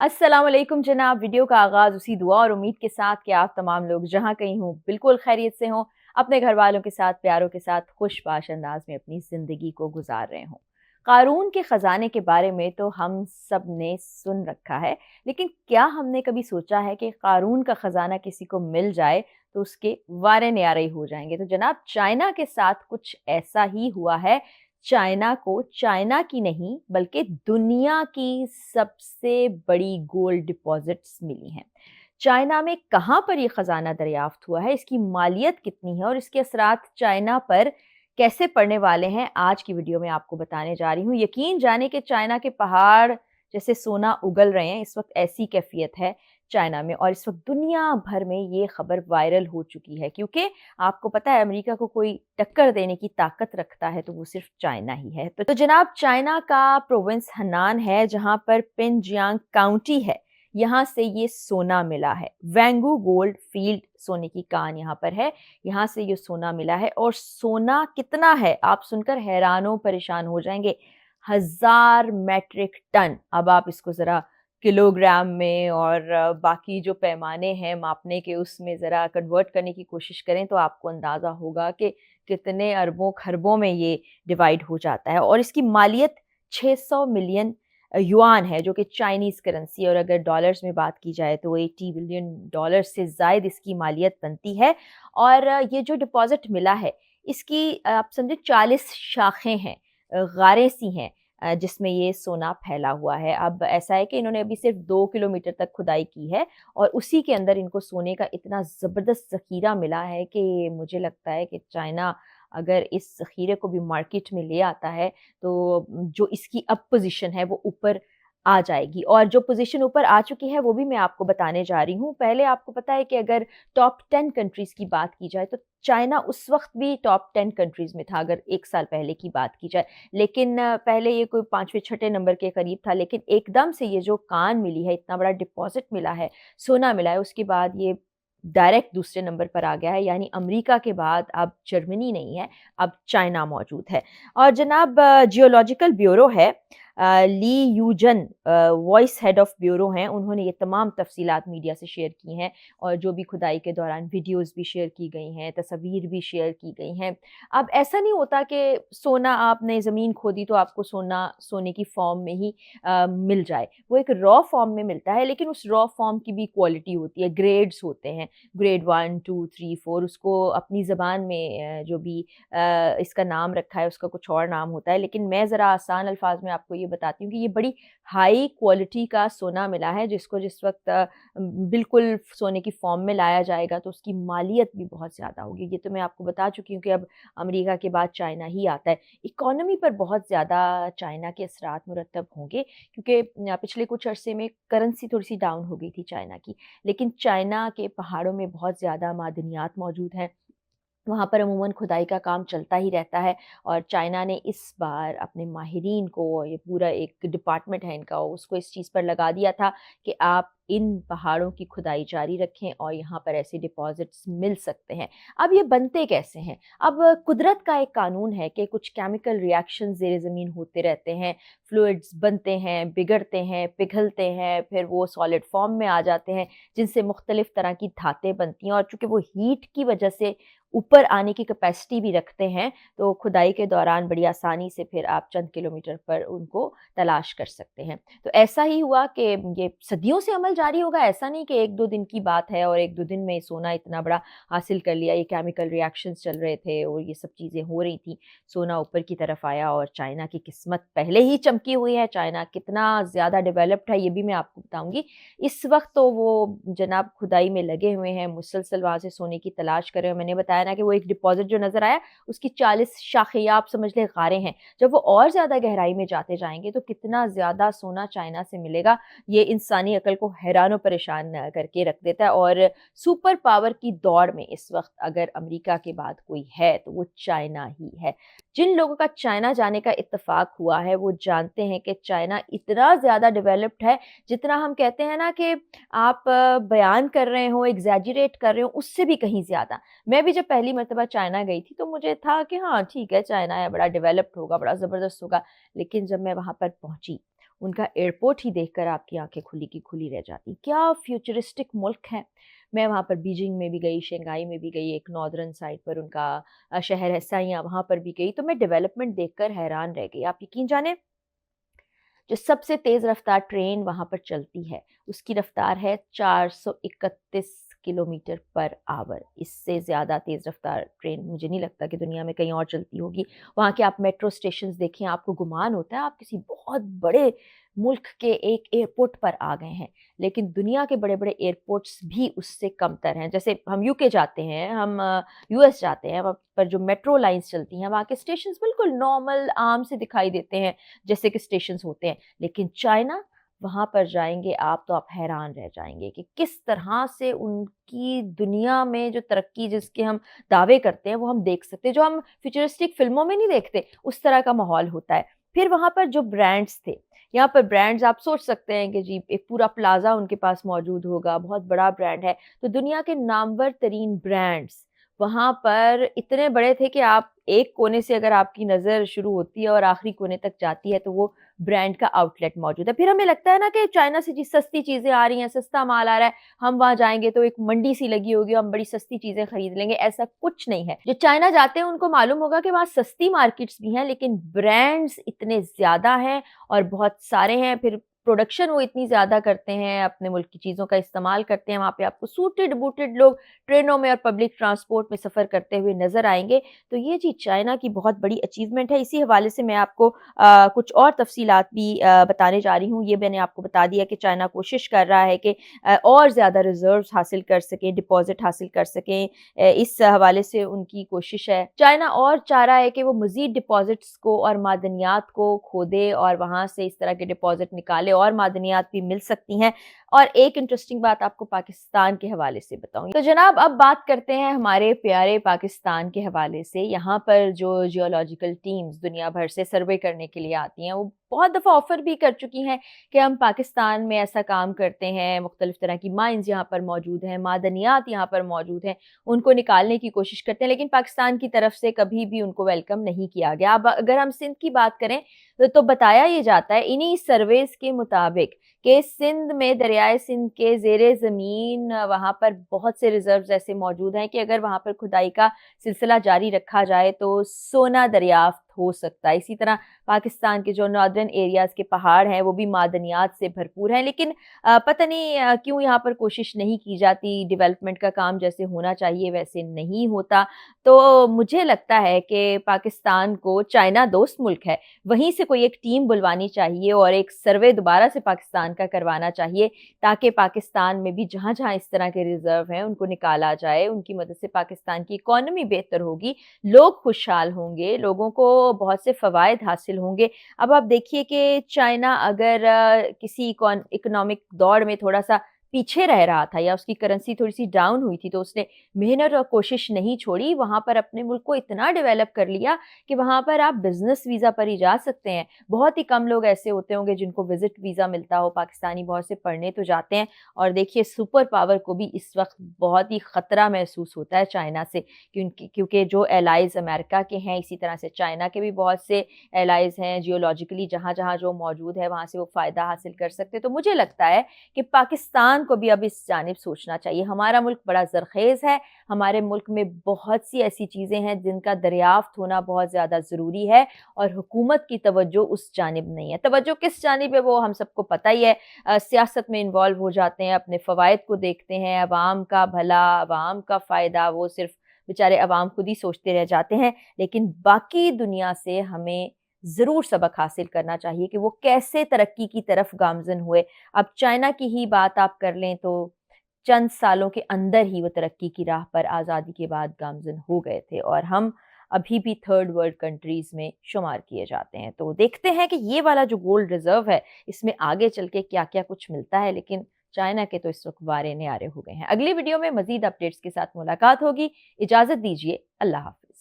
अस्सलाम वालेकुम जनाब। वीडियो का आगाज़ उसी दुआ और उम्मीद के साथ कि आप तमाम लोग जहाँ कहीं हों बिल्कुल खैरियत से हों, अपने घर वालों के साथ, प्यारों के साथ खुशबाश अंदाज में अपनी ज़िंदगी को गुजार रहे हों। क़ारून के ख़जाने के बारे में तो हम सब ने सुन रखा है, लेकिन क्या हमने कभी सोचा है कि क़ारून का ख़जाना किसी को मिल जाए तो उसके वारे न्यारे ही हो जाएंगे। तो जनाब चाइना के साथ कुछ ऐसा ही हुआ है। चाइना को चाइना की नहीं बल्कि दुनिया की सबसे बड़ी गोल्ड डिपॉजिट्स मिली हैं। चाइना में कहाँ पर ये खजाना दरियाफ्त हुआ है, इसकी मालियत कितनी है और इसके असरात चाइना पर कैसे पड़ने वाले हैं, आज की वीडियो में आपको बताने जा रही हूँ। यकीन जाने कि चाइना के पहाड़ जैसे सोना उगल रहे हैं, इस वक्त ऐसी कैफियत है चाइना में और इस वक्त दुनिया भर में ये खबर वायरल हो चुकी है, क्योंकि आपको पता है अमेरिका को कोई टक्कर देने की ताकत रखता है तो वो सिर्फ चाइना ही है। तो जनाब चाइना का प्रोविंस हनान है जहां पर पिनजियांग काउंटी है, यहाँ से ये सोना मिला है। वेंगू गोल्ड फील्ड सोने की कान यहाँ पर है, यहाँ से ये सोना मिला है। और सोना कितना है आप सुनकर हैरान परेशान हो जाएंगे। 1000 मेट्रिक टन। अब आप इसको जरा किलोग्राम में और बाकी जो पैमाने हैं मापने के उसमें ज़रा कन्वर्ट करने की कोशिश करें तो आपको अंदाज़ा होगा कि कितने अरबों खरबों में ये डिवाइड हो जाता है। और इसकी मालियत 600 मिलियन युआन है, जो कि चाइनीज़ करेंसी, और अगर डॉलर्स में बात की जाए तो 80 बिलियन डॉलर से ज़ायद इसकी मालियत बनती है। और ये जो डिपॉज़िट मिला है इसकी आप समझे 40 शाखें हैं, गारें सी हैं जिसमें ये सोना फैला हुआ है। अब ऐसा है कि इन्होंने अभी सिर्फ 2 किलोमीटर तक खुदाई की है और उसी के अंदर इनको सोने का इतना ज़बरदस्त ज़ख़ीरा मिला है कि मुझे लगता है कि चाइना अगर इस ज़ख़ीरे को भी मार्केट में ले आता है तो जो इसकी अब पोज़ीशन है वो ऊपर आ जाएगी। और जो पोज़ीशन ऊपर आ चुकी है वो भी मैं आपको बताने जा रही हूँ। पहले आपको पता है कि अगर टॉप 10 कंट्रीज़ की बात की जाए तो चाइना उस वक़्त भी टॉप 10 कंट्रीज़ में था, अगर 1 साल पहले की बात की जाए। लेकिन पहले ये कोई 5वें-6ठे नंबर के करीब था, लेकिन एकदम से ये जो कान मिली है, इतना बड़ा डिपॉज़िट मिला है, सोना मिला है, उसके बाद ये डायरेक्ट दूसरे नंबर पर आ गया है। यानी अमेरिका के बाद अब जर्मनी नहीं है, अब चाइना मौजूद है। और जनाब जियोलॉजिकल ब्यूरो है, ली यूजन वॉइस हेड ऑफ ब्यूरो हैं, उन्होंने ये तमाम तफसीलात मीडिया से शेयर की हैं और जो भी खुदाई के दौरान वीडियोस भी शेयर की गई हैं, तस्वीर भी शेयर की गई हैं। अब ऐसा नहीं होता कि सोना आपने ज़मीन खोदी तो आपको सोना सोने की फॉर्म में ही मिल जाए। वो एक रॉ फॉर्म में मिलता है, लेकिन उस रॉ फॉर्म की भी क्वालिटी होती है, ग्रेड्स होते हैं, ग्रेड 1, 2, 3, 4। उसको अपनी ज़बान में जो भी इसका नाम रखा है उसका कुछ और नाम होता है, लेकिन मैं ज़रा आसान अल्फाज में आपको ये बताती हूँ कि ये बड़ी हाई क्वालिटी का सोना मिला है, जिसको जिस वक्त बिल्कुल सोने की फॉर्म में लाया जाएगा तो उसकी मालियत भी बहुत ज़्यादा होगी। ये तो मैं आपको बता चुकी हूँ कि अब अमेरिका के बाद चाइना ही आता है। इकोनॉमी पर बहुत ज़्यादा चाइना के असरात मुरतब होंगे, क्योंकि पिछले कुछ अरसे में करेंसी थोड़ी सी डाउन हो गई थी चाइना की, लेकिन चाइना के पहाड़ों में बहुत ज़्यादा मादनियात मौजूद हैं, वहाँ पर अमूमन खुदाई का काम चलता ही रहता है। और चाइना ने इस बार अपने माहिरीन को, ये पूरा एक डिपार्टमेंट है इनका, उसको इस चीज़ पर लगा दिया था कि आप इन पहाड़ों की खुदाई जारी रखें और यहाँ पर ऐसे डिपॉज़िट्स मिल सकते हैं। अब ये बनते कैसे हैं? अब कुदरत का एक कानून है कि कुछ केमिकल रिएक्शन ज़ेरे ज़मीन होते रहते हैं, फ्लूइड्स बनते हैं, बिगड़ते हैं, पिघलते हैं, फिर वो सॉलिड फॉर्म में आ जाते हैं, जिनसे मुख्तलिफ़ तरह की धातें बनती हैं। और चूँकि वो हीट की वजह से ऊपर आने की कैपेसिटी भी रखते हैं, तो खुदाई के दौरान बड़ी आसानी से फिर आप चंद किलोमीटर पर उनको तलाश कर सकते हैं। तो ऐसा ही हुआ कि ये सदियों से अमल जारी होगा, ऐसा नहीं कि 1-2 दिन की बात है और 1-2 दिन में सोना इतना बड़ा हासिल कर लिया। ये केमिकल रिएक्शंस चल रहे थे और ये सब चीज़ें हो रही थी, सोना ऊपर की तरफ आया। और चाइना की किस्मत पहले ही चमकी हुई है, चाइना कितना ज़्यादा डेवलप्ड है ये भी मैं आपको बताऊँगी। इस वक्त तो वो जनाब खुदाई में लगे हुए हैं, मुसलसल वहाँ से सोने की तलाश कर रहे हैं। मैंने बताया ना कि वो एक डिपॉज़िट जो नज़र आया उसकी 40 शाखें, या आप समझ लें गारें हैं। जब वो और ज़्यादा गहराई में जाते जाएँगे तो कितना ज़्यादा सोना चाइना से मिलेगा, ये इंसानी अकल को हैरान और परेशान करके रख देता है। और सुपर पावर की दौड़ में इस वक्त अगर अमेरिका के बाद कोई है तो वो चाइना ही है। जिन लोगों का चाइना जाने का इत्तेफाक हुआ है वो जानते हैं कि चाइना इतना ज़्यादा डेवलप्ड है, जितना हम कहते हैं ना कि आप बयान कर रहे हो, एग्ज़ैजरेट कर रहे हो, उससे भी कहीं ज़्यादा। मैं भी जब पहली मर्तबा चाइना गई थी तो मुझे था कि हाँ ठीक है, चाइना है, बड़ा डेवलप्ड होगा, बड़ा ज़बरदस्त होगा। लेकिन जब मैं वहाँ पर पहुँची उनका एयरपोर्ट ही देखकर आपकी आँखें खुली की खुली रह जाती। क्या फ्यूचरिस्टिक मुल्क है। मैं वहाँ पर बीजिंग में भी गई, शंघाई में भी गई, एक नॉर्दर्न साइड पर उनका शहर है साइयाँ, वहाँ पर भी गई, तो मैं डेवलपमेंट देखकर हैरान रह गई। आप यकीन जाने, जो सबसे तेज़ रफ़्तार ट्रेन वहाँ पर चलती है, उसकी रफ़्तार है 431 किलोमीटर पर आवर। इससे ज़्यादा तेज़ रफ़्तार ट्रेन मुझे नहीं लगता कि दुनिया में कहीं और चलती होगी। वहाँ के आप मेट्रो स्टेशंस देखें, आपको गुमान होता है आप किसी बहुत बड़े मुल्क के एक एयरपोर्ट पर आ गए हैं। लेकिन दुनिया के बड़े-बड़े एयरपोर्ट्स भी उससे कमतर हैं। जैसे हम यूके जाते हैं, हम यूएस जाते हैं, वहाँ पर जो मेट्रो लाइन्स चलती हैं, वहाँ के स्टेशंस बिल्कुल नॉर्मल आम से दिखाई देते हैं, जैसे कि स्टेशंस होते हैं। लेकिन चाइना, वहाँ पर जाएँगे आप तो आप हैरान रह जाएँगे कि किस तरह से उनकी दुनिया में जो तरक्की जिसके हम दावे करते हैं, वो हम देख सकते हैं। जो हम फ्यूचरिस्टिक फ़िल्मों में नहीं देखते, उस तरह का माहौल होता है। फिर वहाँ पर जो ब्रांड्स थे, यहाँ पर ब्रांड्स आप सोच सकते हैं कि जी एक पूरा प्लाज़ा उनके पास मौजूद होगा, बहुत बड़ा ब्रांड है। तो दुनिया के नामवर तरीन ब्रांड्स वहाँ पर इतने बड़े थे कि आप एक कोने से अगर आपकी नज़र शुरू होती है और आखिरी कोने तक जाती है, तो वो ब्रांड का आउटलेट मौजूद है। फिर हमें लगता है ना कि चाइना से जी सस्ती चीज़ें आ रही हैं, सस्ता माल आ रहा है, हम वहाँ जाएँगे तो एक मंडी सी लगी होगी, हम बड़ी सस्ती चीज़ें खरीद लेंगे, ऐसा कुछ नहीं है। जो चाइना जाते हैं उनको मालूम होगा कि वहाँ सस्ती मार्केट्स भी हैं, लेकिन ब्रांड्स इतने ज़्यादा हैं और बहुत सारे हैं। फिर प्रोडक्शन वो इतनी ज़्यादा करते हैं, अपने मुल्क की चीज़ों का इस्तेमाल करते हैं। वहाँ पे आपको सूटेड-बूटेड लोग ट्रेनों में और पब्लिक ट्रांसपोर्ट में सफ़र करते हुए नज़र आएँगे। तो ये जी चाइना की बहुत बड़ी अचीवमेंट है। इसी हवाले से मैं आपको कुछ और तफ़सीलात भी बताने जा रही हूँ। ये मैंने आपको बता दिया कि चाइना कोशिश कर रहा है कि और ज़्यादा रिज़र्व्स हासिल कर सकें, डिपॉज़िट हासिल कर सकें। इस हवाले से उनकी कोशिश है। चाइना और चाह रहा है कि वो मज़ीद डिपॉज़िट्स को और मादनियात को खोदे और वहाँ से इस तरह के डिपॉज़िट निकाले, और मादनियात भी मिल सकती हैं। और एक इंटरेस्टिंग बात आपको पाकिस्तान के हवाले से बताऊँ। तो जनाब अब बात करते हैं हमारे प्यारे पाकिस्तान के हवाले से। यहाँ पर जो जियोलॉजिकल टीम्स दुनिया भर से सर्वे करने के लिए आती हैं, वो बहुत दफ़ा ऑफ़र भी कर चुकी हैं कि हम पाकिस्तान में ऐसा काम करते हैं, मुख्तलिफ़ तरह की माइन्स यहाँ पर मौजूद हैं, मादनियात यहाँ पर मौजूद हैं, उनको निकालने की कोशिश करते हैं, लेकिन पाकिस्तान की तरफ से कभी भी उनको वेलकम नहीं किया गया। अब अगर हम सिंध की बात करें, तो बताया ये जाता है इन्हीं सर्वेज़ के मुताबिक कि सिंध में, दरियाए सिंध के ज़ेरे ज़मीन वहाँ पर बहुत से रिज़र्व्स ऐसे मौजूद हैं कि अगर वहाँ पर खुदाई का सिलसिला जारी रखा जाए तो सोना दरियाफ़्त हो सकता है। इसी तरह पाकिस्तान के जो नॉर्दर्न एरियाज़ के पहाड़ हैं, वो भी मादनियात से भरपूर हैं, लेकिन पता नहीं क्यों यहाँ पर कोशिश नहीं की जाती, डेवलपमेंट का काम जैसे होना चाहिए वैसे नहीं होता। तो मुझे लगता है कि पाकिस्तान को, चाइना दोस्त मुल्क है, वहीं से कोई एक टीम बुलवानी चाहिए और एक सर्वे दोबारा से पाकिस्तान का करवाना चाहिए, ताकि पाकिस्तान में भी जहाँ-जहाँ इस तरह के रिज़र्व हैं उनको निकाला जाए। उनकी मदद से पाकिस्तान की इकॉनमी बेहतर होगी, लोग खुशहाल होंगे, लोगों को बहुत से फ़वाइद हासिल होंगे। अब आप देखिए कि चाइना अगर किसी इकोनॉमिक दौड़ में थोड़ा-सा पीछे रह रहा था या उसकी करेंसी थोड़ी-सी डाउन हुई थी, तो उसने मेहनत और कोशिश नहीं छोड़ी, वहाँ पर अपने मुल्क को इतना डेवलप कर लिया कि वहाँ पर आप बिज़नेस वीज़ा पर ही जा सकते हैं। बहुत ही कम लोग ऐसे होते होंगे जिनको विज़िट वीज़ा मिलता हो, पाकिस्तानी बहुत से पढ़ने तो जाते हैं। और देखिए सुपर पावर को भी इस वक़्त बहुत ही ख़तरा महसूस होता है चाइना से, क्योंकि जो एलाइज़ अमेरिका के हैं, इसी तरह से चाइना के भी बहुत से एलाइज़ हैं जियोलॉजिकली, जहाँ-जहाँ जो मौजूद है वहाँ से वो फ़ायदा हासिल कर सकते हैं। तो मुझे लगता है कि पाकिस्तान को भी अब इस जानिब सोचना चाहिए। हमारा मुल्क बड़ा ज़रख़ेज़ है, हमारे मुल्क में बहुत सी ऐसी चीज़ें हैं जिनका दरियाफ़्त होना बहुत ज़्यादा ज़रूरी है, और हुकूमत की तवज्जो उस जानिब नहीं है। तवज्जो किस जानिब है वो हम सबको पता ही है। सियासत में इन्वॉल्व हो जाते हैं, अपने फ़वाइद को देखते हैं, अवाम का भला, अवाम का फ़ायदा, वो सिर्फ़ बेचारे अवाम खुद ही सोचते रह जाते हैं। लेकिन बाकी दुनिया से हमें ज़रूर सबक हासिल करना चाहिए कि वो कैसे तरक्की की तरफ गामज़न हुए। अब चाइना की ही बात आप कर लें तो चंद सालों के अंदर ही वो तरक्की की राह पर आज़ादी के बाद गामज़न हो गए थे, और हम अभी भी थर्ड वर्ल्ड कंट्रीज़ में शुमार किए जाते हैं। तो देखते हैं कि ये वाला जो गोल्ड रिज़र्व है, इसमें आगे चल के क्या-क्या कुछ मिलता है, लेकिन चाइना के तो इस वक़्त वारे न्यारे हो गए हैं। अगली वीडियो में मज़ीद अपडेट्स के साथ मुलाकात होगी। इजाज़त दीजिए। अल्लाह हाफ़िज़।